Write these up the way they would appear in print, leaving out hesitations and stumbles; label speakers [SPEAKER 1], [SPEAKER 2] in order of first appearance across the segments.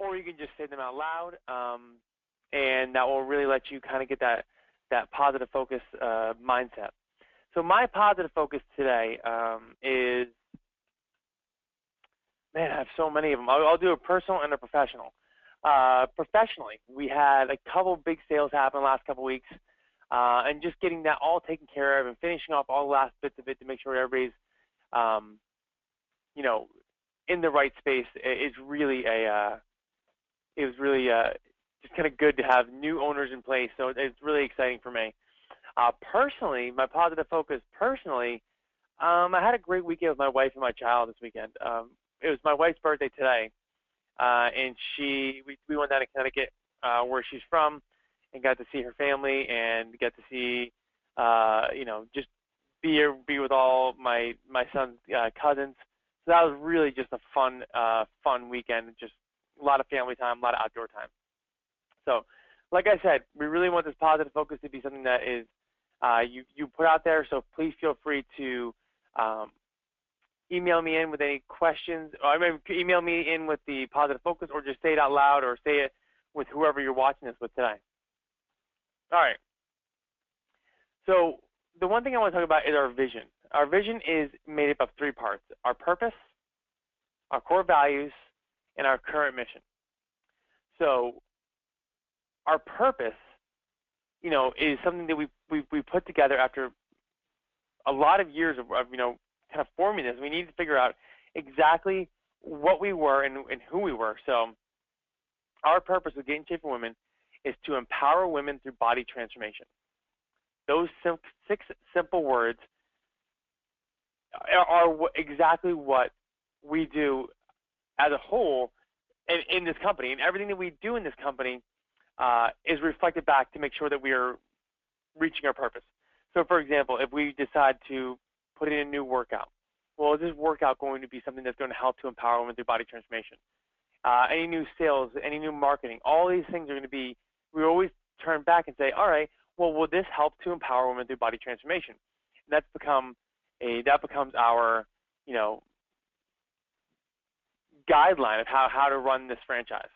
[SPEAKER 1] or you can just say them out loud, and that will really let you kind of get that positive focus mindset. So my positive focus today is, man, I have so many of them. I'll do a personal and a professional. Professionally, we had a couple big sales happen the last couple weeks, and just getting that all taken care of and finishing off all the last bits of it to make sure everybody's, you know, in the right space is really it was really just kind of good to have new owners in place. So it's really exciting for me. Personally, my positive focus personally, I had a great weekend with my wife and my child this weekend. It was my wife's birthday today, and we went down to Connecticut, where she's from, and got to see her family and get to see, you know, just be with all my son's cousins. So that was really just a fun weekend. Just a lot of family time, a lot of outdoor time. So, like I said, we really want this positive focus to be something that is you put out there. So please feel free to email me in with any questions. Or email me in with the positive focus, or just say it out loud, or say it with whoever you're watching this with today. All right. So the one thing I want to talk about is our vision. Our vision is made up of three parts: our purpose, our core values, and our current mission. So our purpose, you know, is something that we put together after a lot of years of you know, kind of forming this. We need to figure out exactly what we were and who we were. So our purpose with Get in Shape for Women is to empower women through body transformation. Those 6 simple words are exactly what we do as a whole in this company, and everything that we do in this company is reflected back to make sure that we are reaching our purpose. So, for example, if we decide to put in a new workout, well, is this workout going to be something that's going to help to empower women through body transformation? Any new sales, any new marketing, all these things are going to be, we always turn back and say, all right, well, will this help to empower women through body transformation? And that becomes our, you know, guideline of how to run this franchise.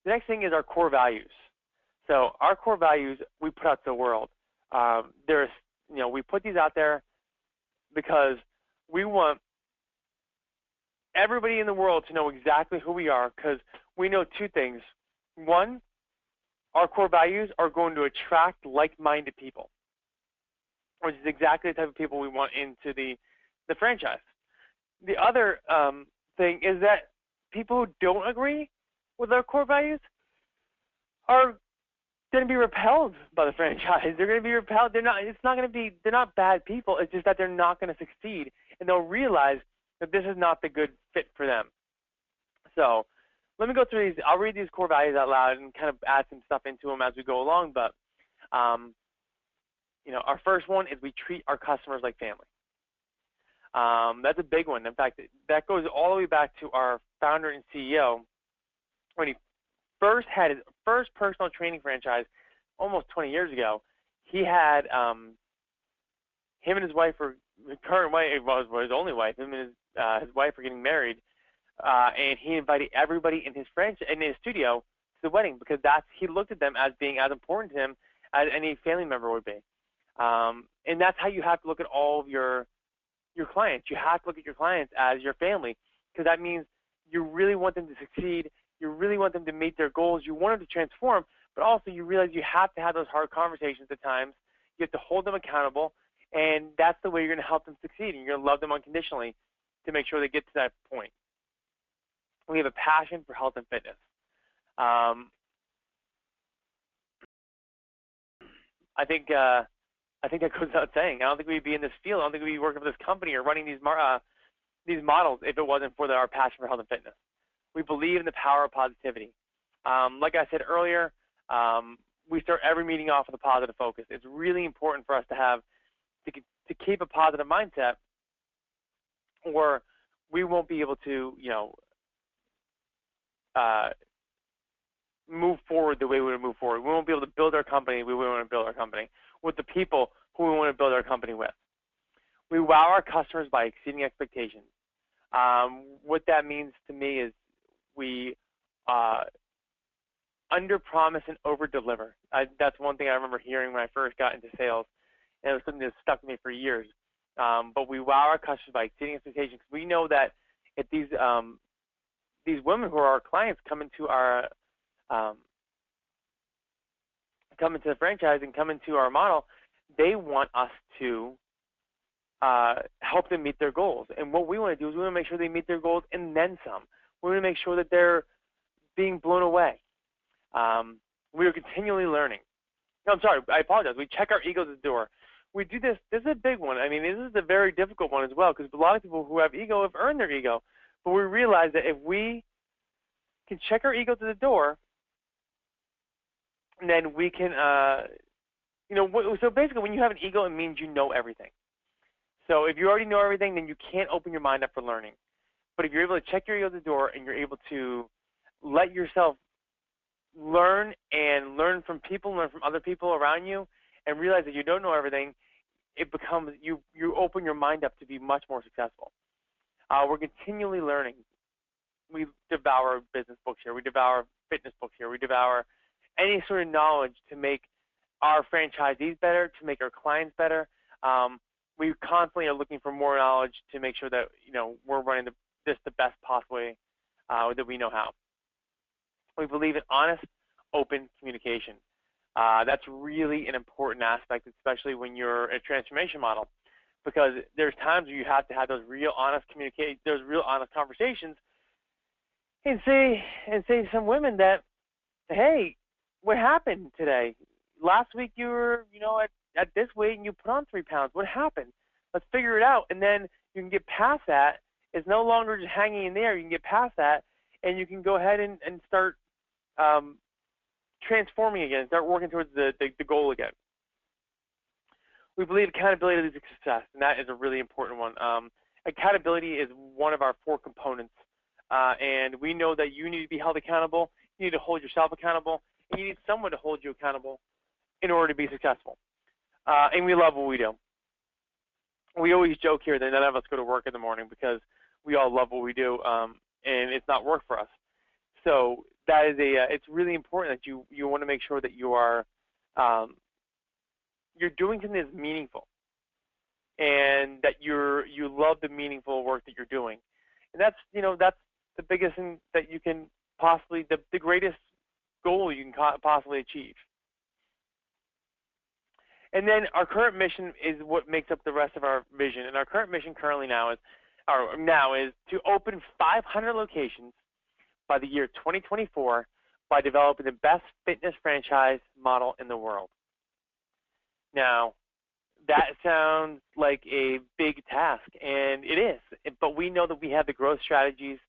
[SPEAKER 1] The next thing is our core values. So our core values we put out to the world. You know, we put these out there because we want everybody in the world to know exactly who we are, because we know 2 things. One, our core values are going to attract like-minded people, which is exactly the type of people we want into the franchise. The other thing is that people who don't agree with our core values are going to be repelled by the franchise. They're going to be repelled. They're not bad people. It's just that they're not going to succeed, and they'll realize that this is not the good fit for them. So let me go through these. I'll read these core values out loud and kind of add some stuff into them as we go along. But you know, our first one is we treat our customers like family. That's a big one. In fact, that goes all the way back to our founder and CEO when he first had his first personal training franchise almost 20 years ago. He had him and his wife, or his current wife, well, his only wife, him and his wife were getting married, and he invited everybody in his studio to the wedding, because he looked at them as being as important to him as any family member would be. And that's how you have to look at all of your clients. You have to look at your clients as your family, because that means you really want them to succeed. You really want them to meet their goals. You want them to transform, but also you realize you have to have those hard conversations at times. You have to hold them accountable, and that's the way you're going to help them succeed, and you're going to love them unconditionally to make sure they get to that point. We have a passion for health and fitness. I think that goes without saying. I don't think we'd be in this field. I don't think we'd be working for this company or running these models if it wasn't for our passion for health and fitness. We believe in the power of positivity. Like I said earlier, we start every meeting off with a positive focus. It's really important for us to keep a positive mindset, or we won't be able to, you know, move forward the way we want to move forward. We won't be able to build our company the way we want to build our company with the people who we want to build our company with. We wow our customers by exceeding expectations. What that means to me is we under promise and over deliver. That's one thing I remember hearing when I first got into sales, and it was something that stuck with me for years. But we wow our customers by exceeding expectations. We know that if these women who are our clients come into our come into the franchise and come into our model, they want us to help them meet their goals. And what we want to do is we want to make sure they meet their goals and then some. We want to make sure that they're being blown away. We are continually learning. No, I'm sorry, I apologize. We check our egos at the door. We do this. This is a big one. I mean, this is a very difficult one as well, because a lot of people who have ego have earned their ego. But we realize that if we can check our egos at the door, then we can, so basically when you have an ego, it means you know everything. So if you already know everything, then you can't open your mind up for learning. But if you're able to check your ego at the door and you're able to let yourself learn and learn from people, learn from other people around you, and realize that you don't know everything, it becomes, you open your mind up to be much more successful. We're continually learning. We devour business books here. We devour fitness books here. We devour any sort of knowledge to make our franchisees better, to make our clients better. We constantly are looking for more knowledge to make sure that we're running this the best possible way that we know how. We believe in honest, open communication. That's really an important aspect, especially when you're a transformation model, because there's times where you have to have those real honest conversations, and say to some women that, hey, what happened today? Last week you were, at this weight and you put on 3 pounds. What happened? Let's figure it out. And then you can get past that. It's no longer just hanging in there. You can get past that, and you can go ahead and start transforming again, start working towards the goal again. We believe accountability leads to success, and that is a really important one. Accountability is one of our 4 components, and we know that you need to be held accountable, you need to hold yourself accountable, and you need someone to hold you accountable in order to be successful. And we love what we do. We always joke here that none of us go to work in the morning because we all love what we do, and it's not work for us. So that is it's really important that you want to make sure that you are you're doing something that's meaningful, and that you love the meaningful work that you're doing. And that's the biggest thing that you can possibly, the greatest goal you can possibly achieve. And then our current mission is what makes up the rest of our vision. And our current mission now is to open 500 locations by the year 2024 by developing the best fitness franchise model in the world. Now, that sounds like a big task, and it is. But we know that we have the growth strategies,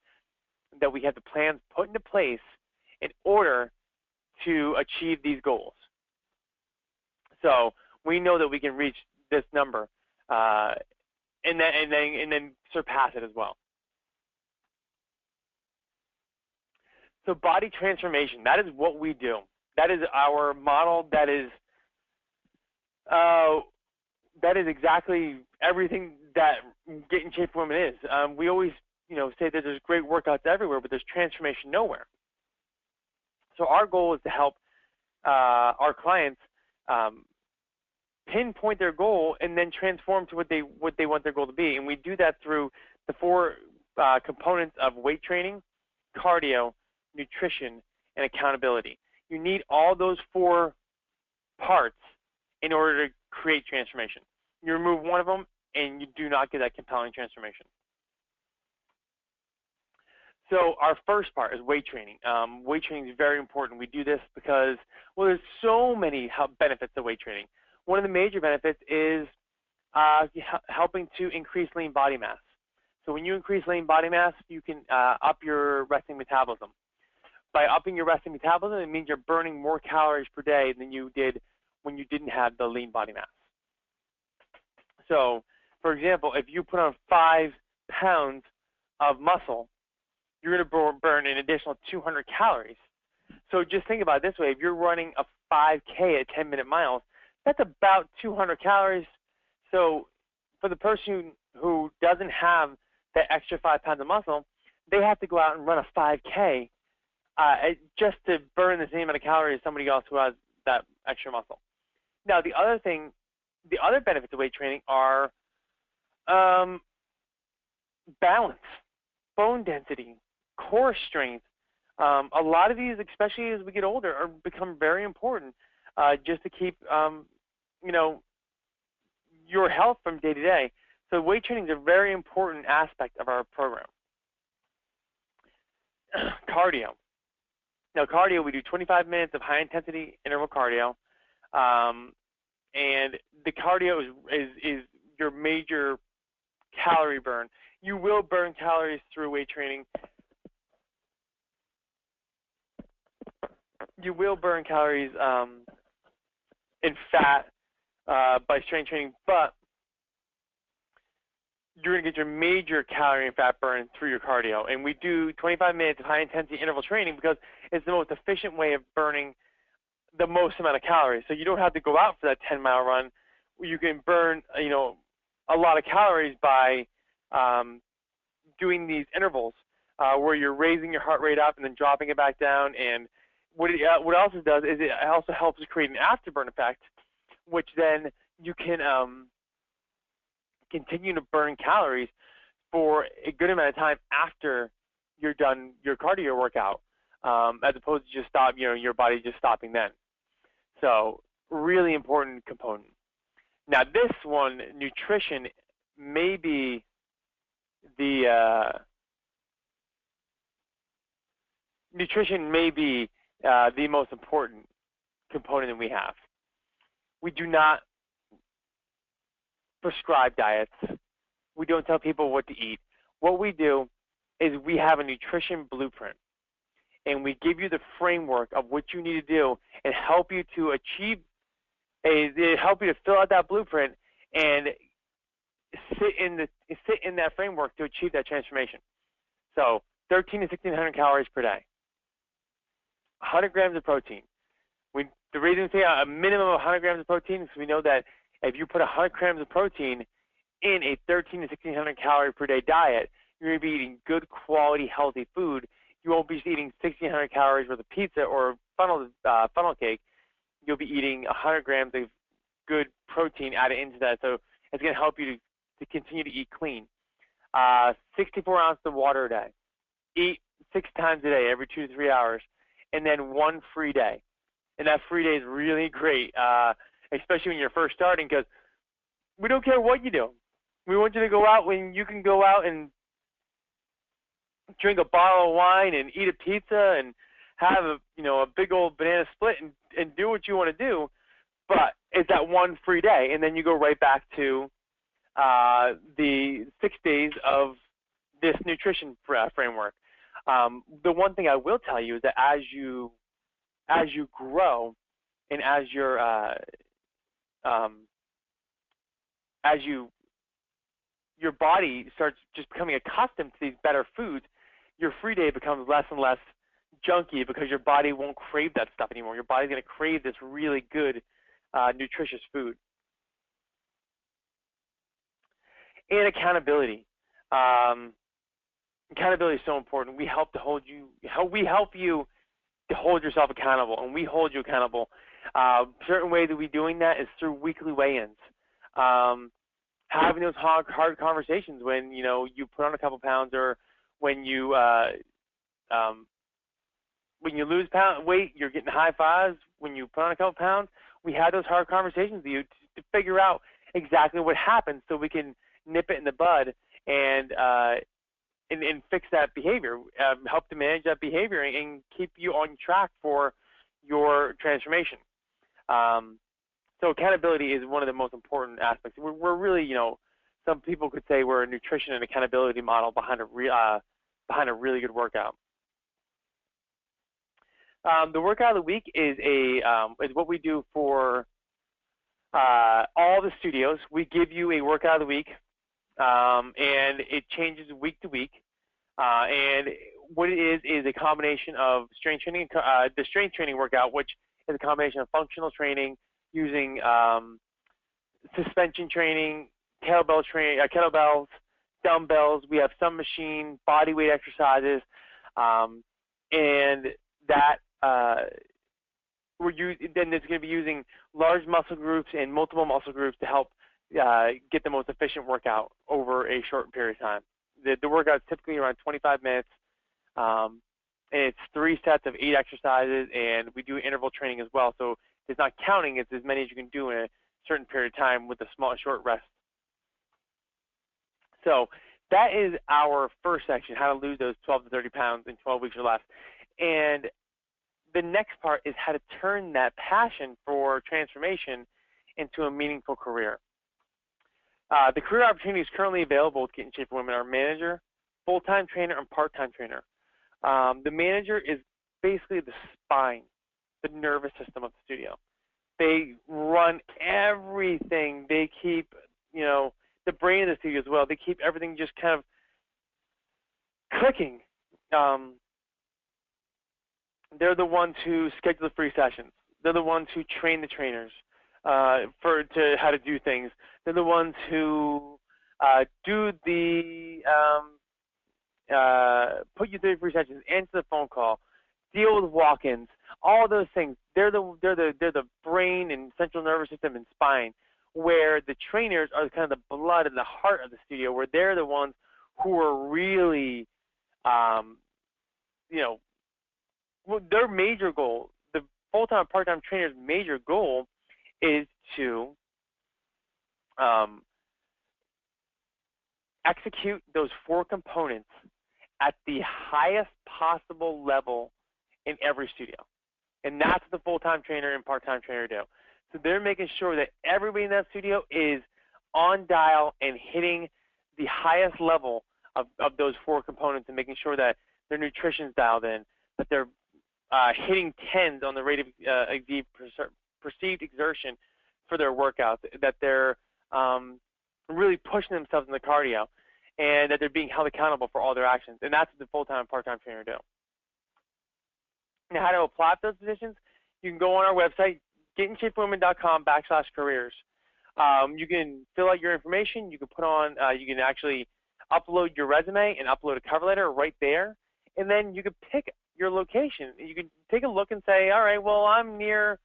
[SPEAKER 1] that we have the plans put into place in order to achieve these goals. So we know that we can reach this number and then surpass it as well. So body transformation, that is what we do. That is our model. That is exactly everything that Get in Shape for Women is. We always say that there's great workouts everywhere, but there's transformation nowhere. So our goal is to help our clients pinpoint their goal and then transform to what they want their goal to be. And we do that through the 4 components of weight training, cardio, nutrition, and accountability. You need all those 4 parts in order to create transformation. You remove one of them and you do not get that compelling transformation. So our first part is weight training. Weight training is very important. We do this because, well, there's so many benefits to weight training. One of the major benefits is helping to increase lean body mass. So when you increase lean body mass, you can up your resting metabolism. By upping your resting metabolism, it means you're burning more calories per day than you did when you didn't have the lean body mass. So, for example, if you put on 5 pounds of muscle, you're going to burn an additional 200 calories. So just think about it this way. If you're running a 5K at 10-minute miles, that's about 200 calories. So for the person who doesn't have that extra 5 pounds of muscle, they have to go out and run a 5K just to burn the same amount of calories as somebody else who has that extra muscle. Now, the other benefits of weight training are balance, bone density, core strength. A lot of these, especially as we get older, become very important just to keep, your health from day to day. So weight training is a very important aspect of our program. Cardio. Now, cardio, we do 25 minutes of high-intensity interval cardio, and the cardio is your major calorie burn. You will burn calories through weight training. You will burn calories in fat by strength training, but you're going to get your major calorie and fat burn through your cardio. And we do 25 minutes of high-intensity interval training because it's the most efficient way of burning the most amount of calories. So you don't have to go out for that 10-mile run. You can burn, a lot of calories by doing these intervals where you're raising your heart rate up and then dropping it back down. And what it also does is it also helps to create an afterburn effect, which then you can continue to burn calories for a good amount of time after you're done your cardio workout, as opposed to just your body just stopping then. So really important component. Now this one, nutrition, may be the most important component that we have. We do not prescribe diets. We don't tell people what to eat. What we do is we have a nutrition blueprint, and we give you the framework of what you need to do and help you to fill out that blueprint and sit in that framework to achieve that transformation. So 1,300 to 1,600 calories per day, 100 grams of protein. The reason we say a minimum of 100 grams of protein is we know that if you put 100 grams of protein in a 1,300 to 1,600 calorie per day diet, you're going to be eating good quality, healthy food. You won't be just eating 1,600 calories worth of pizza or funnel cake. You'll be eating 100 grams of good protein added into that. So it's going to help you to continue to eat clean. 64 ounces of water a day. Eat 6 times a day, every 2 to 3 hours, and then 1 free day. And that free day is really great, especially when you're first starting, because we don't care what you do. We want you to go out when you can go out and drink a bottle of wine and eat a pizza and have a big old banana split and do what you want to do, but it's that 1 free day, and then you go right back to the 6 days of this nutrition framework. The one thing I will tell you is that as you grow and as your body starts just becoming accustomed to these better foods, your free day becomes less and less junky because your body won't crave that stuff anymore. Your body's going to crave this really good, nutritious food. And accountability. Accountability is so important. We help you to hold yourself accountable, and we hold you accountable. Certain way that we're doing that is through weekly weigh-ins. Having those hard conversations when you put on a couple pounds, or when you lose weight, you're getting high fives. When you put on a couple pounds, we have those hard conversations with you to figure out exactly what happened, so we can nip it in the bud and fix that behavior, help to manage that behavior, and keep you on track for your transformation. So accountability is one of the most important aspects. We're really, some people could say we're a nutrition and accountability model behind a really good workout. The workout of the week is what we do for all the studios. We give you a workout of the week, and it changes week to week. And what it is a combination of strength training, the strength training workout, which is a combination of functional training using suspension training, kettlebells, dumbbells. We have some machine body weight exercises, and that then it's going to be using large muscle groups and multiple muscle groups to help get the most efficient workout over a short period of time. The workout is typically around 25 minutes, and it's 3 sets of 8 exercises, and we do interval training as well. So it's not counting; it's as many as you can do in a certain period of time with a short rest. So that is our first section: how to lose those 12 to 30 pounds in 12 weeks or less. And the next part is how to turn that passion for transformation into a meaningful career. The career opportunities currently available with Get in Shape for Women are manager, full-time trainer, and part-time trainer. The manager is basically the spine, the nervous system of the studio. They run everything. They keep, the brain of the studio as well. They keep everything just kind of clicking. They're the ones who schedule the free sessions. They're the ones who train the trainers to how to do things. They're the ones who do the put you through the free sessions, answer the phone call, deal with walk-ins, all those things. They're the brain and central nervous system and spine, where the trainers are kind of the blood and the heart of the studio, where they're the ones who are really, their major goal, the full-time, part-time trainer's major goal is to execute those 4 components at the highest possible level in every studio. And that's what the full-time trainer and part-time trainer do. So they're making sure that everybody in that studio is on dial and hitting the highest level of those 4 components, and making sure that their nutrition's dialed in, that they're hitting 10s on the rate of perceived exertion for their workouts, that they're really pushing themselves in the cardio, and that they're being held accountable for all their actions. And that's what the full-time and part-time trainer do. Now, how to apply for those positions? You can go on our website, getinshapewomen.com/careers. You can fill out your information. You can put on, you can actually upload your resume and upload a cover letter right there. And then you can pick your location. You can take a look and say, all right, well, I'm near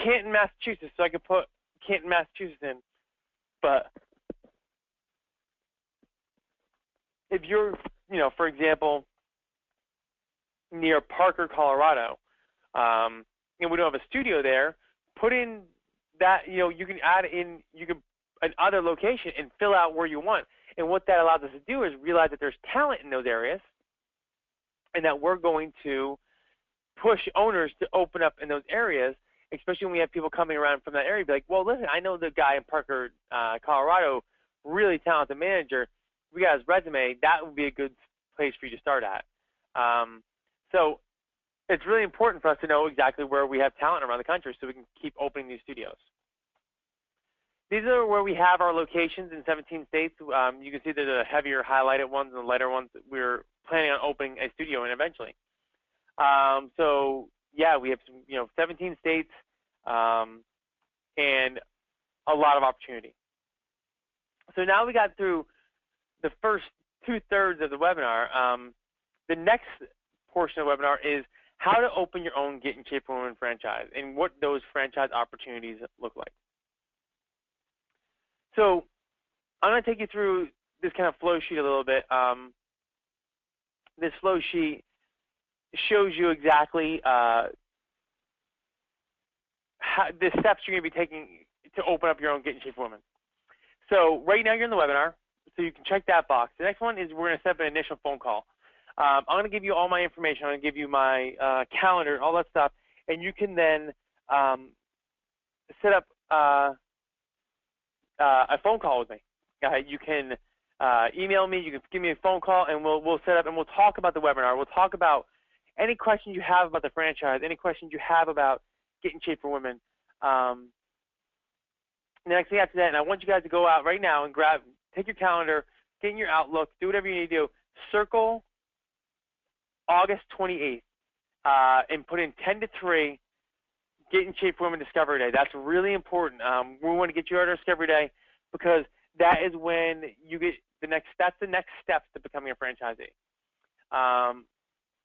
[SPEAKER 1] Canton, Massachusetts, so I could put Canton, Massachusetts in. But if you're, for example, near Parker, Colorado, and we don't have a studio there, put in that, you can add in, another location and fill out where you want. And what that allows us to do is realize that there's talent in those areas, and that we're going to push owners to open up in those areas, especially when we have people coming around from that area. Be like, well, listen, I know the guy in Parker, Colorado, really talented manager. We got his resume. That would be a good place for you to start at. So it's really important for us to know exactly where we have talent around the country so we can keep opening these studios. These are where we have our locations in 17 states. You can see the heavier highlighted ones and the lighter ones that we're planning on opening a studio in eventually. So yeah, we have some, 17 states and a lot of opportunity. So now we got through the first 2/3 of the webinar. The next portion of the webinar is how to open your own Get in Shape for Women franchise and what those franchise opportunities look like. So I'm going to take you through this kind of flow sheet a little bit. This flow sheet shows you exactly the steps you're going to be taking to open up your own Get in Shape for Women. So right now you're in the webinar, so you can check that box. The next one is we're going to set up an initial phone call. I'm going to give you all my information. I'm going to give you my calendar, all that stuff, and you can then set up a phone call with me. You can email me, you can give me a phone call, and we'll set up and we'll talk about the webinar. We'll talk about any questions you have about the franchise, any questions you have about Get in Shape for Women. The next thing after that, and I want you guys to go out right now and take your calendar, get in your Outlook, do whatever you need to do, circle August 28th and put in 10 to 3 Get in Shape for Women Discovery Day. That's really important. We want to get you out of Discovery Day because that is when you get the next. That's the next steps to becoming a franchisee.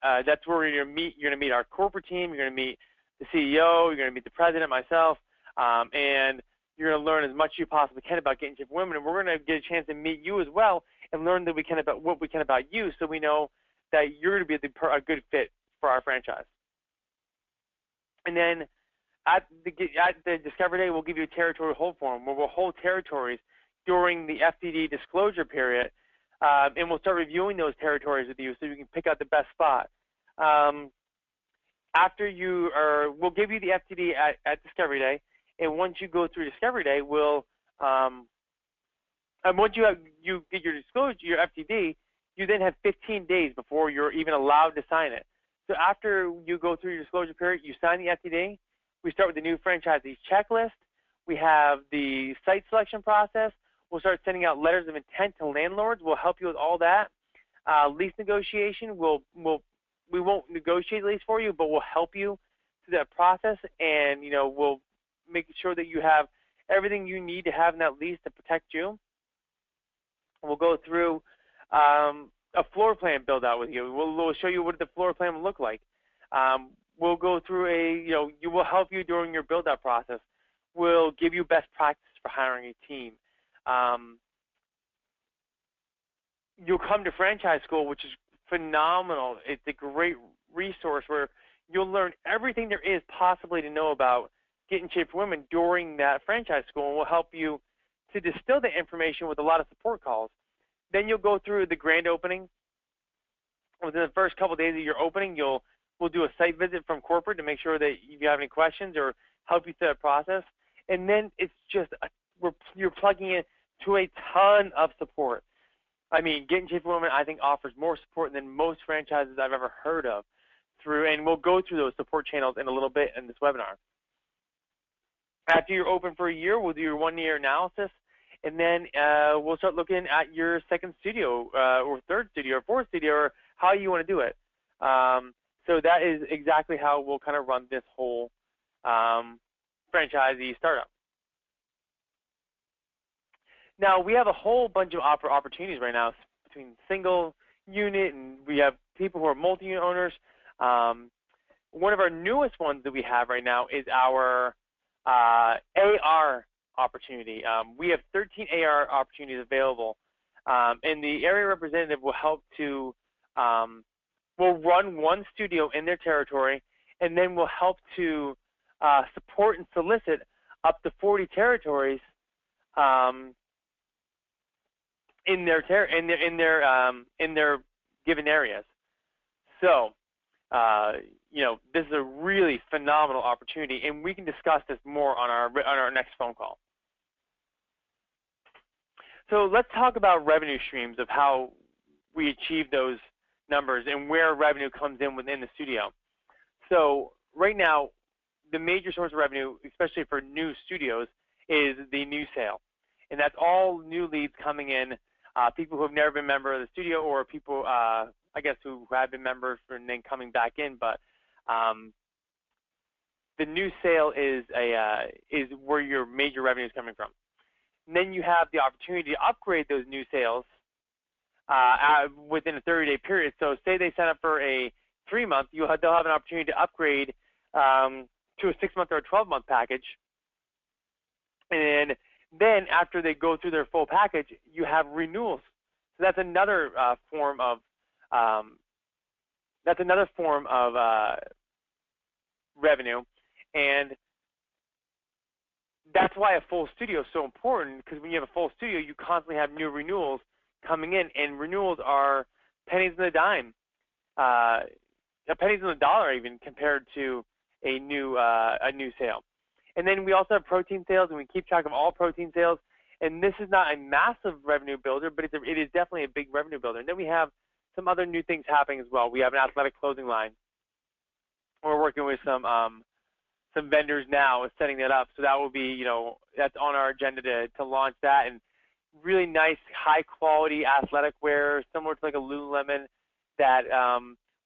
[SPEAKER 1] That's where you're going to meet our corporate team. You're going to meet the CEO. You're going to meet the president, myself, and you're going to learn as much as you possibly can about getting in shape for women. And we're going to get a chance to meet you as well and learn that we can about what we can about you, so we know that you're going to be a good fit for our franchise. And then at the Discovery Day, we'll give you a territory hold form where we'll hold territories during the FDD disclosure period, and we'll start reviewing those territories with you so you can pick out the best spot. After we'll give you the FDD at Discovery Day, and once you go through Discovery Day, and once you get your disclosure, your FDD, you then have 15 days before you're even allowed to sign it. So after you go through your disclosure period, you sign the FDD. We start with the new franchisees checklist. We have the site selection process. We'll start sending out letters of intent to landlords. We'll help you with all that. Lease negotiation, we won't negotiate lease for you, but we'll help you through that process, and we'll make sure that you have everything you need to have in that lease to protect you. We'll go through a floor plan build out with you. We'll show you what the floor plan will look like. We'll go through you will help you during your build out process. We'll give you best practice for hiring a team. You'll come to franchise school, which is phenomenal. It's a great resource where you'll learn everything there is possibly to know about getting in shape for women during that franchise school, and we'll help you to distill the information with a lot of support calls. Then you'll go through the grand opening. Within the first couple of days of your opening, we'll do a site visit from corporate to make sure that if you have any questions or help you through that process. And then it's just you're plugging into a ton of support. I mean, Get in Shape for Women, I think, offers more support than most franchises I've ever heard of. And we'll go through those support channels in a little bit in this webinar. After you're open for a year, we'll do your 1-year analysis, and then we'll start looking at your second studio or third studio or fourth studio, or how you want to do it. So that is exactly how we'll kind of run this whole franchisee startup. Now, we have a whole bunch of opportunities right now between single unit, and we have people who are multi-unit owners. One of our newest ones that we have right now is our AR opportunity. We have 13 AR opportunities available, and the area representative will help to will run one studio in their territory, and then will help to support and solicit up to 40 territories in their given areas. So, this is a really phenomenal opportunity, and we can discuss this more on our next phone call. So let's talk about revenue streams of how we achieve those numbers and where revenue comes in within the studio. So right now, the major source of revenue, especially for new studios, is the new sale. And that's all new leads coming in, people who have never been a member of the studio, or people, I guess, who have been members and then coming back in. But the new sale is where your major revenue is coming from. And then you have the opportunity to upgrade those new sales within a 30-day period. So say they sign up for a 3-month, they'll have an opportunity to upgrade to a 6-month or a 12-month package. And then after they go through their full package, you have renewals. So that's another form of revenue, and that's why a full studio is so important, because when you have a full studio, you constantly have new renewals coming in, and renewals are pennies in the dime, pennies in the dollar even, compared to a new sale. And then we also have protein sales, and we keep track of all protein sales. And this is not a massive revenue builder, but it is definitely a big revenue builder. And then we have some other new things happening as well. We have an athletic clothing line. We're working with some vendors now with setting that up. So that will be, that's on our agenda to launch that. And really nice, high-quality athletic wear, similar to like a Lululemon, that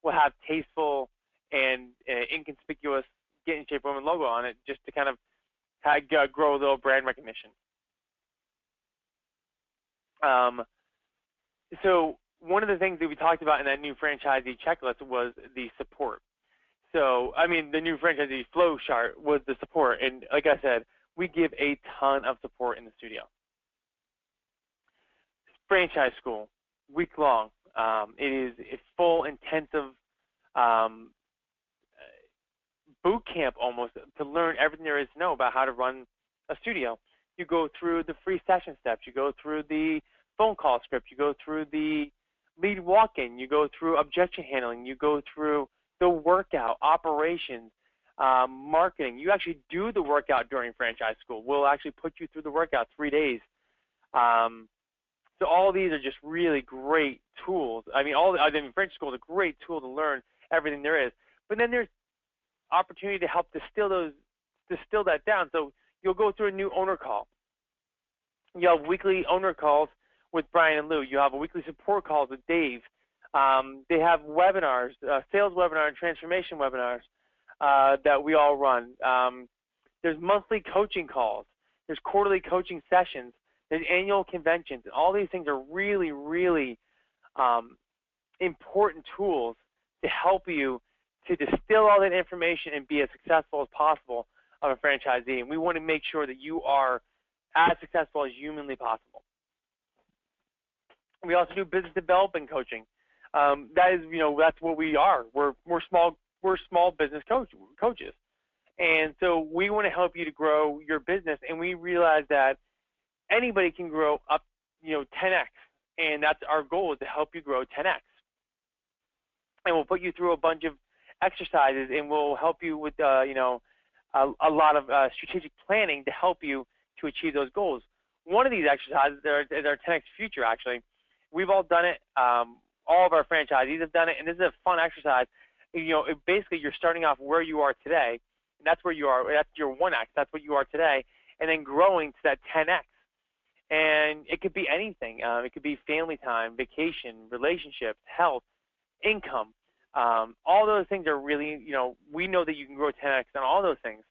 [SPEAKER 1] will have tasteful and inconspicuous Get in Shape Women logo on it, just to kind of grow a little brand recognition. So one of the things that we talked about in that new franchisee checklist was the support. So, I mean, the new franchisee flow chart was the support. And like I said, we give a ton of support in the studio. Franchise school, week long. It is a full, intensive boot camp almost to learn everything there is to know about how to run a studio. You go through the free session steps. You go through the phone call script. You go through the lead walk-in. You go through objection handling. You go through the workout, operations, marketing. You actually do the workout during franchise school. We'll actually put you through the workout 3 days. So all of these are just really great tools. I mean, franchise school is a great tool to learn everything there is. But then there's opportunity to help distill that down. So you'll go through a new owner call. You have weekly owner calls with Brian and Lou. You have a weekly support calls with Dave. They have webinars, sales webinar and transformation webinars that we all run. There's monthly coaching calls. There's quarterly coaching sessions. There's annual conventions. And all these things are really, really important tools to help you to distill all that information and be as successful as possible of a franchisee. And we want to make sure that you are as successful as humanly possible. We also do business development coaching. That is, that's what we are. We're small business coaches. And so we want to help you to grow your business, and we realize that anybody can grow up, 10x. And that's our goal, is to help you grow 10x. And we'll put you through a bunch of exercises, and we'll help you with a lot of strategic planning to help you to achieve those goals. One of these exercises is our 10x future. Actually, we've all done it. All of our franchisees have done it, and this is a fun exercise. Basically you're starting off where you are today, and that's where you are. That's your 1x. That's what you are today, and then growing to that 10x. And it could be anything. It could be family time, vacation, relationships, health, income. All those things are really, we know that you can grow 10x on all those things.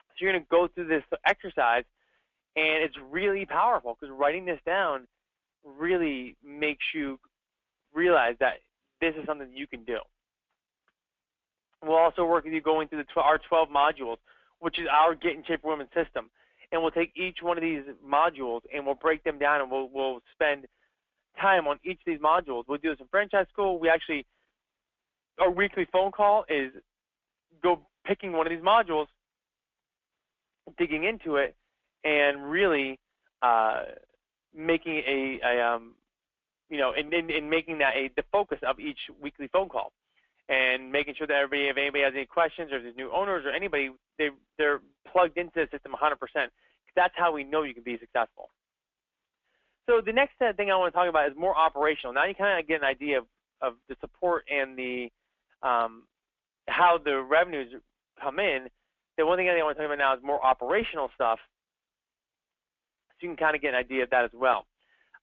[SPEAKER 1] So you're going to go through this exercise, and it's really powerful, because writing this down really makes you realize that this is something that you can do. We'll also work with you going through our 12 modules, which is our Get in Shape for Women system. And we'll take each one of these modules, and we'll break them down, and we'll spend time on each of these modules. We'll do this in franchise school. Our weekly phone call is picking one of these modules, digging into it, and really making making that the focus of each weekly phone call, and making sure that if anybody has any questions, or if there's new owners or anybody, they're plugged into the system 100%. That's how we know you can be successful. So the next thing I want to talk about is more operational. Now you kind of get an idea of the support and the how the revenues come in. The one thing I want to talk about now is more operational stuff, so you can kind of get an idea of that as well.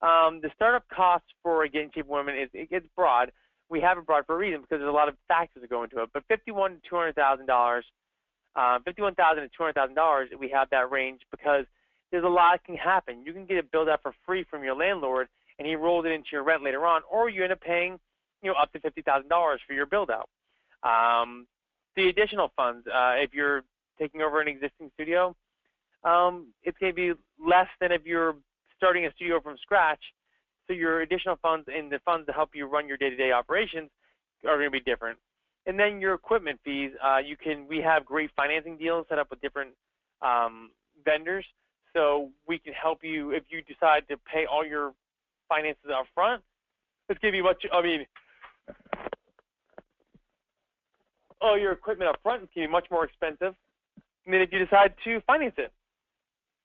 [SPEAKER 1] The startup costs for Get in Shape for Women it gets broad. We have it broad for a reason, because there's a lot of factors that go into it. But $51,000 to $200,000, $51,000 to $200,000, we have that range because there's a lot that can happen. You can get it billed out for free from your landlord, and he rolls it into your rent later on, or you end up paying up to $50,000 for your build out. The additional funds, if you're taking over an existing studio, it's going to be less than if you're starting a studio from scratch. So your additional funds and the funds to help you run your day-to-day operations are going to be different. And then your equipment fees, we have great financing deals set up with different vendors, so we can help you if you decide to pay all your finances up front. Let's give you all your equipment up front can be much more expensive than if you decide to finance it.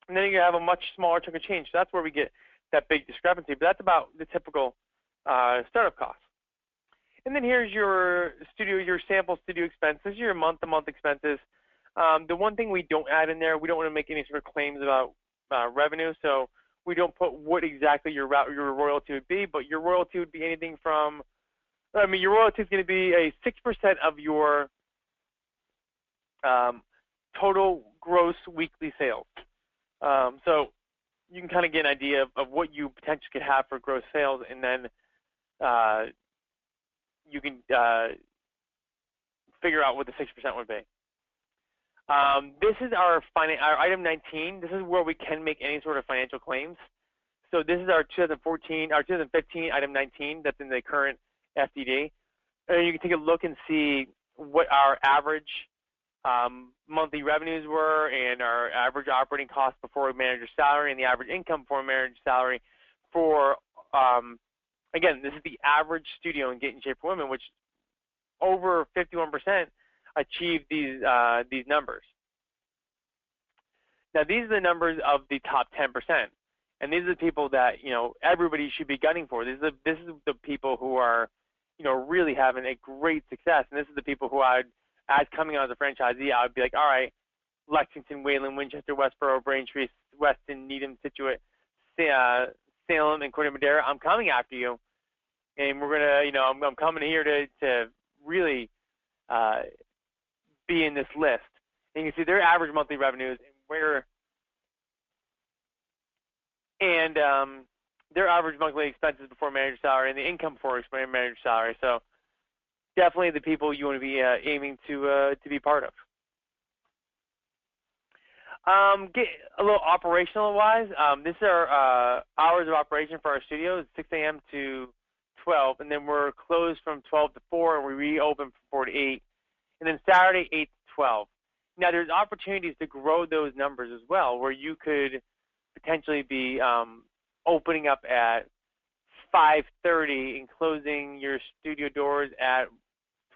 [SPEAKER 1] And then you have a much smaller chunk of change. So that's where we get that big discrepancy. But that's about the typical startup costs. And then here's your sample studio expenses, your month-to-month expenses. The one thing we don't add in there, we don't want to make any sort of claims about revenue, so we don't put what exactly your royalty would be, but your royalty would be anything from, your royalty is going to be a 6% of your total gross weekly sales. So you can kind of get an idea of what you potentially could have for gross sales, and then you can figure out what the 6% would be. This is our item 19. This is where we can make any sort of financial claims. So this is our 2015 item 19 that's in the current FDD. And you can take a look and see what our average monthly revenues were, and our average operating costs before a manager's salary, and the average income for a manager's salary for, again, this is the average studio in Get in Shape for Women, which over 51% achieved these numbers. Now, these are the numbers of the top 10%, and these are the people that everybody should be gunning for. This is the people who are really having a great success, and this is the people who as coming out as a franchisee, I would be like, all right, Lexington, Wayland, Winchester, Westboro, Braintree, Weston, Needham, Scituate, Salem, and Corte Madera, I'm coming after you, and we're gonna, I'm coming here to really be in this list. And you can see their average monthly revenues and their average monthly expenses before manager salary, and the income before manager salary. So definitely the people you want to be aiming to be part of. Get a little operational wise. This is our hours of operation for our studios, 6 a.m. to 12, and then we're closed from 12 to 4, and we reopen from 4 to 8, and then Saturday 8 to 12. Now there's opportunities to grow those numbers as well, where you could potentially be opening up at 5:30 and closing your studio doors at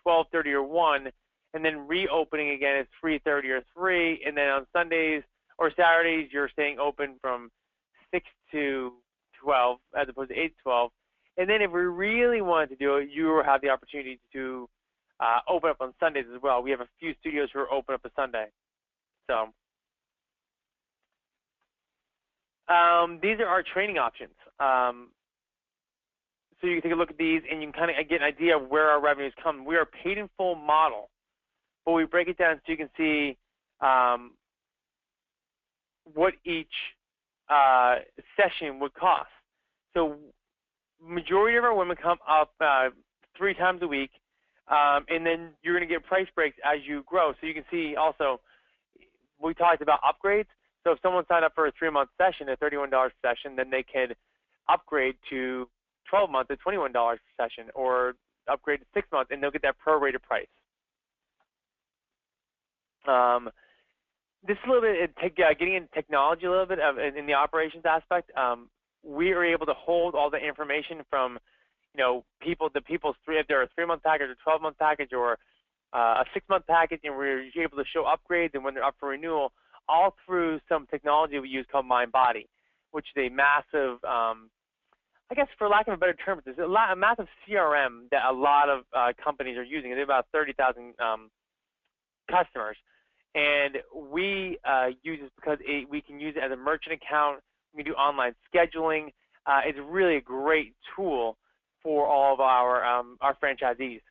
[SPEAKER 1] 12:30 or 1, and then reopening again at 3:30 or 3, and then on Sundays or Saturdays you're staying open from 6 to 12 as opposed to 8 to 12. And then if we really wanted to do it, you will have the opportunity to open up on Sundays as well. We have a few studios who are open up a Sunday. So these are our training options. So you can take a look at these, and you can kind of get an idea of where our revenues come. We are a paid in full model, but we break it down so you can see what each session would cost. So majority of our women come up 3 times a week, and then you're going to get price breaks as you grow. So you can see also, we talked about upgrades. So if someone signed up for a 3-month session at $31 per session, then they could upgrade to 12 months at $21 per session, or upgrade to 6 months, and they'll get that prorated price. This is a little bit getting into technology a little bit in the operations aspect. We are able to hold all the information from people's if they're a 3-month package or 12-month package or a 6-month package, and we're able to show upgrades and when they're up for renewal, all through some technology we use called MindBody, which is a massive, I guess for lack of a better term, it's a massive CRM that a lot of companies are using. They have about 30,000 customers, and we use this because we can use it as a merchant account. We can do online scheduling. It's really a great tool for all of our franchisees.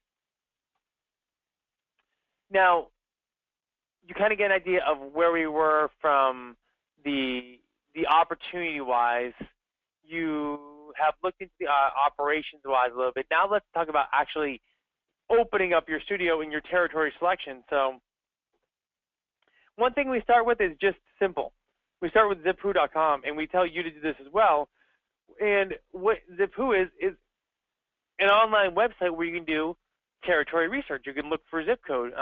[SPEAKER 1] Now, you kind of get an idea of where we were from the opportunity-wise. You have looked into the operations-wise a little bit. Now let's talk about actually opening up your studio in your territory selection. So one thing we start with is just simple. We start with zipwho.com, and we tell you to do this as well. And what Zipwho is an online website where you can do territory research. You can look for zip code.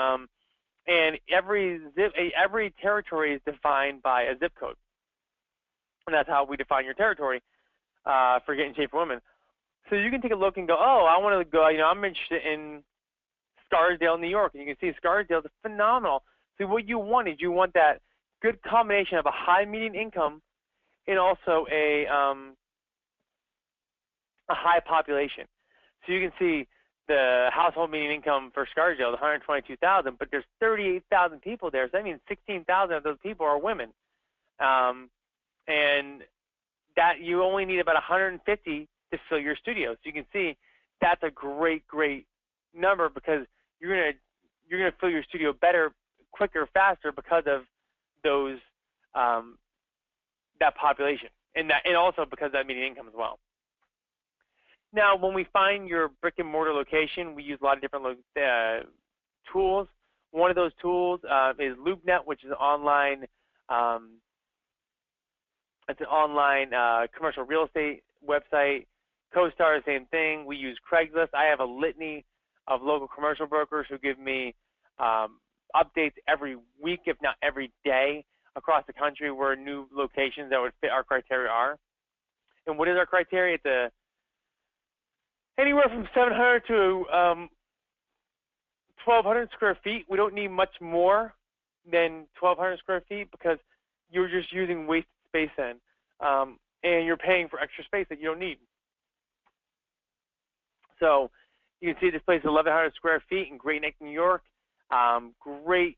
[SPEAKER 1] And every territory is defined by a zip code. And that's how we define your territory for Get in Shape for Women. So you can take a look and go, oh, I want to go, I'm interested in Scarsdale, New York. And you can see Scarsdale is phenomenal. So what you want is you want that good combination of a high median income and also a high population. So you can see the household median income for Scarsdale is $122,000, but there's 38,000 people there. So that means 16,000 of those people are women, and that you only need about 150 to fill your studio. So you can see that's a great number, because you're gonna fill your studio better, quicker, faster because of those that population. and also because that median income as well. Now, when we find your brick and mortar location, we use a lot of different tools. One of those tools is LoopNet, which is an online commercial real estate website. CoStar, same thing. We use Craigslist. I have a litany of local commercial brokers who give me updates every week, if not every day, across the country where new locations that would fit our criteria are. And what is our criteria? It's anywhere from 700 to 1,200 square feet. We don't need much more than 1,200 square feet because you're just using wasted space then, and you're paying for extra space that you don't need. So you can see this place is 1,100 square feet in Great Neck, New York. Great,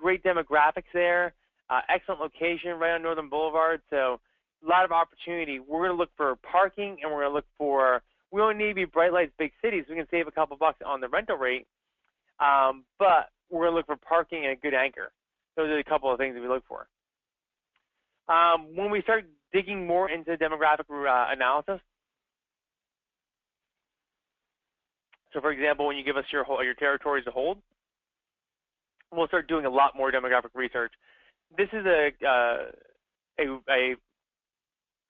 [SPEAKER 1] great demographics there. Excellent location right on Northern Boulevard. So a lot of opportunity. We're going to look for parking, and we're going to look for. We don't need to be bright lights, big cities. We can save a couple bucks on the rental rate, but we're going to look for parking and a good anchor. Those are a couple of things that we look for. When we start digging more into demographic analysis, so for example, when you give us your territories to hold, we'll start doing a lot more demographic research. This is a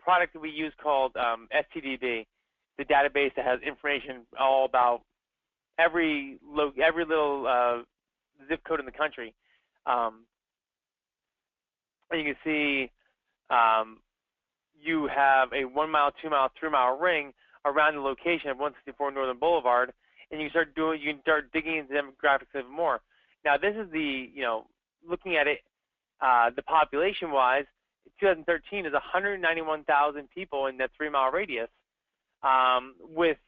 [SPEAKER 1] product that we use called STDB, the database that has information all about every little zip code in the country. And you can see you have a 1 mile, 2 mile, 3 mile ring around the location of 164 Northern Boulevard, and you can start digging into demographics even more. Now this is looking at it, the population-wise, 2013 is 191,000 people in that 3 mile radius, with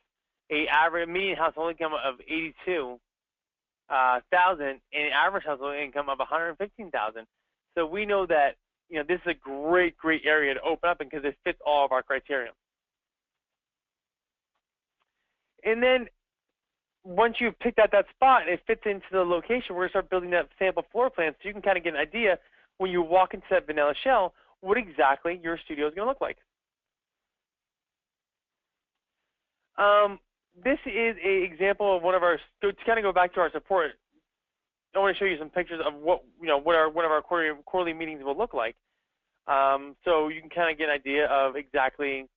[SPEAKER 1] a average median household income of 82,000 and an average household income of 115,000. So we know that this is a great area to open up because it fits all of our criteria. And then once you've picked out that spot and it fits into the location, we're going to start building that sample floor plan so you can kind of get an idea when you walk into that vanilla shell what exactly your studio is going to look like. This is an example of one of our, to kind of go back to our support, I want to show you some pictures of what one of our quarterly meetings will look like. So you can kind of get an idea of exactly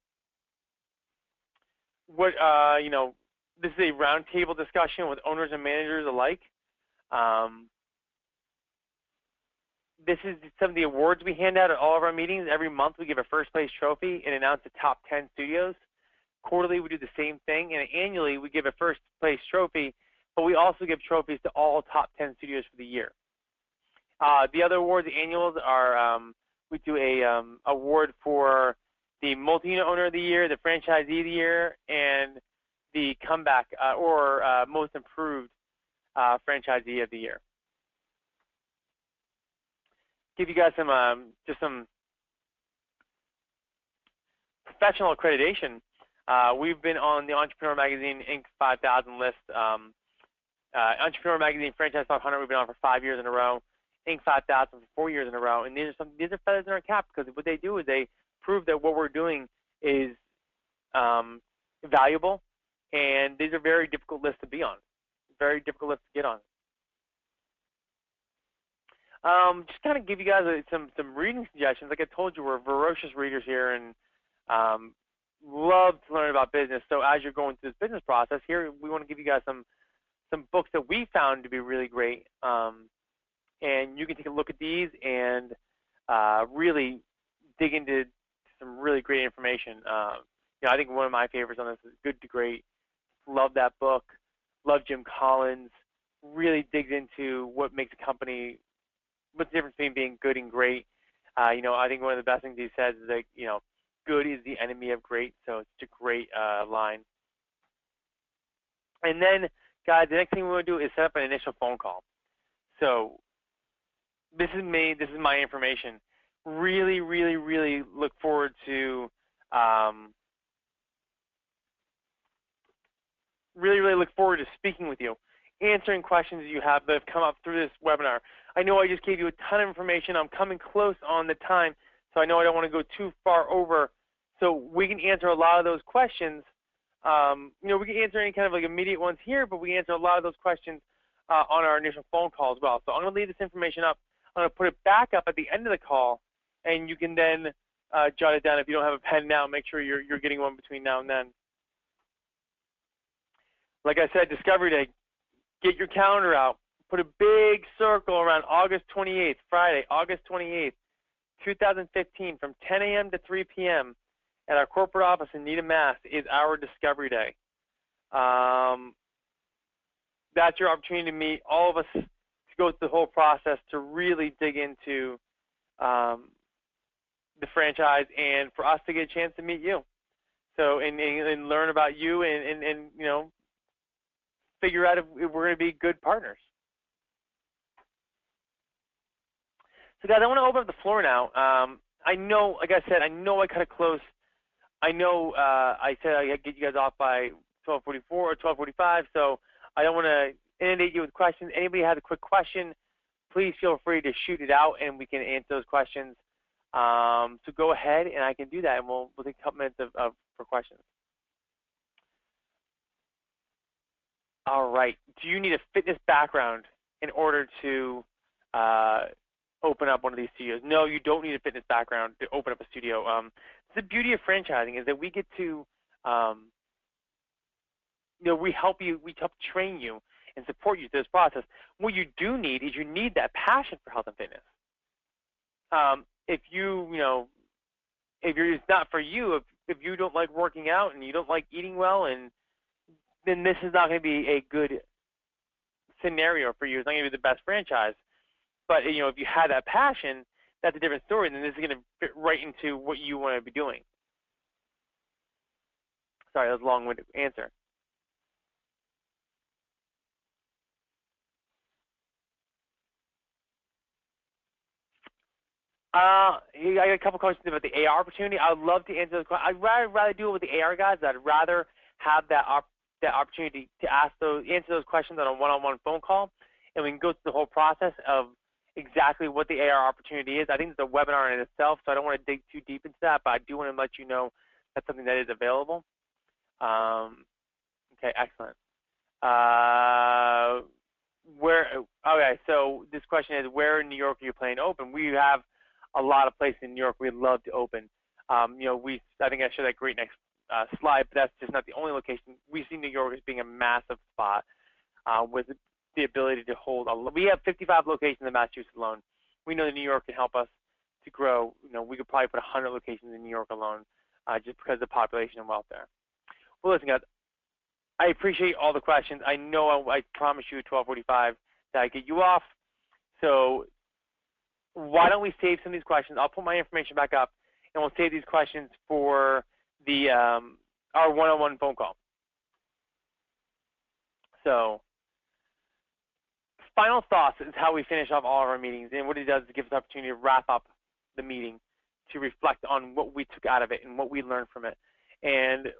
[SPEAKER 1] what, this is a roundtable discussion with owners and managers alike. This is some of the awards we hand out at all of our meetings. Every month we give a first place trophy and announce the top 10 studios. Quarterly we do the same thing, and annually we give a first place trophy, but we also give trophies to all top 10 studios for the year. The other awards, the annuals, are we do a award for the multi-unit owner of the year, the franchisee of the year, and the comeback or most improved franchisee of the year. Give you guys some just some professional accreditation. We've been on the Entrepreneur Magazine Inc. 5000 list. Entrepreneur Magazine Franchise 500 we've been on for 5 years in a row. Inc. 5000 for 4 years in a row. And these are feathers in our cap because what they do is they prove that what we're doing is valuable, and these are very difficult lists to be on. Very difficult lists to get on. Just kind of give you guys some reading suggestions. Like I told you, we're ferocious readers here and love to learn about business. So as you're going through this business process, here we want to give you guys some books that we found to be really great. And you can take a look at these and really dig into some really great information. I think one of my favorites on this is Good to Great. Love that book. Love Jim Collins. Really digs into what makes a company, what's the difference between being good and great. I think one of the best things he says is that, good is the enemy of great. So it's a great line. And then, guys, the next thing we want to do is set up an initial phone call. So this is me. This is my information. Really, really, really look forward to really look forward to speaking with you, answering questions you have that have come up through this webinar. I know I just gave you a ton of information. I'm coming close on the time, so So I know I don't want to go too far over. So we can answer a lot of those questions. We can answer any kind of like immediate ones here, but we answer a lot of those questions on our initial phone call as well. So I'm going to leave this information up. I'm going to put it back up at the end of the call, and you can then jot it down. If you don't have a pen now, make sure you're getting one between now and then. Like I said, Discovery Day, get your calendar out. Put a big circle around August 28th, Friday, August 28th, 2015, from 10 a.m. to 3 p.m. at our corporate office in Needham, Mass. is our Discovery Day. That's your opportunity to meet all of us, to go through the whole process, to really dig into the franchise, and for us to get a chance to meet you. So, and learn about you, and figure out if we're going to be good partners. So guys, I want to open up the floor now. I know, like I said, I know I cut it close. I know I said I'd get you guys off by 12:44 or 12:45, so I don't want to inundate you with questions. Anybody has a quick question, please feel free to shoot it out, and we can answer those questions. So go ahead, and I can do that, and we'll take a couple minutes for questions. All right. Do you need a fitness background in order to open up one of these studios? No, you don't need a fitness background to open up a studio. The beauty of franchising is that we get to, we help train you and support you through this process. What you do need is you need that passion for health and fitness. If it's not for you, if you don't like working out and you don't like eating well, then this is not going to be a good scenario for you. It's not going to be the best franchise. But if you have that passion, that's a different story. Then this is going to fit right into what you want to be doing. Sorry, that was a long-winded answer. I got a couple questions about the AR opportunity. I would love to answer those questions. I'd rather do it with the AR guys. I'd rather have that opportunity to answer those questions on a one-on-one phone call, and we can go through the whole process of exactly what the AR opportunity is. I think it's a webinar in itself, so I don't want to dig too deep into that, but I do want to let you know that's something that is available. Okay, excellent. Okay, so this question is, where in New York are you planning to open? We have a lot of places in New York we'd love to open. I think I showed that great next slide, but that's just not the only location. We see New York as being a massive spot with the ability to hold. We have 55 locations in Massachusetts alone. We know that New York can help us to grow. We could probably put 100 locations in New York alone, just because of the population and wealth there. Well, listen, guys, I appreciate all the questions. I know I promised you at 12:45 that I get you off. So why don't we save some of these questions? I'll put my information back up, and we'll save these questions for the our one-on-one phone call. So final thoughts is how we finish off all of our meetings, and what it does is give us an opportunity to wrap up the meeting, to reflect on what we took out of it and what we learned from it, and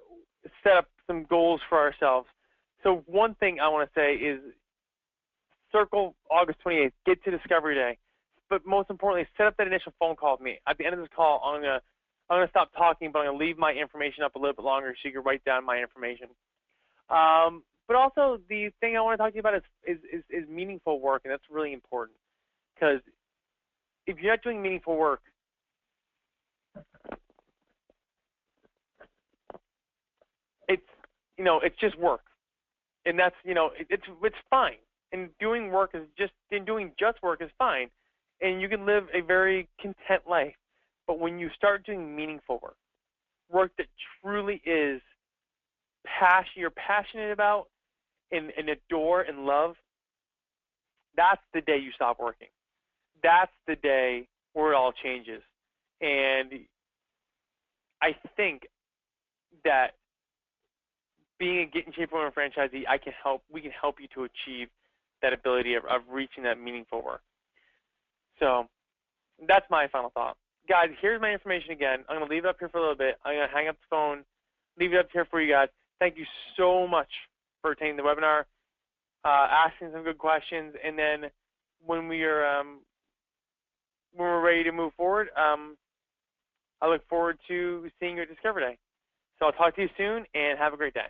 [SPEAKER 1] set up some goals for ourselves. So one thing I want to say is circle August 28th, get to Discovery Day, but most importantly, set up that initial phone call with me. At the end of this call, I'm gonna stop talking, but I'm gonna leave my information up a little bit longer so you can write down my information. But also, the thing I want to talk to you about is meaningful work, and that's really important, because if you're not doing meaningful work, it's just work, and that's it's fine. And doing work is doing just work is fine, and you can live a very content life. But when you start doing meaningful work that truly is you're passionate about and adore and love, that's the day you stop working. That's the day where it all changes. And I think that being a Get in Shape Woman franchisee, we can help you to achieve that ability of reaching that meaningful work. So that's my final thought. Guys, here's my information again. I'm going to leave it up here for a little bit. I'm going to hang up the phone, leave it up here for you guys. Thank you so much for attending the webinar, asking some good questions, and then when we're ready to move forward, I look forward to seeing you at Discover Day. So I'll talk to you soon, and have a great day.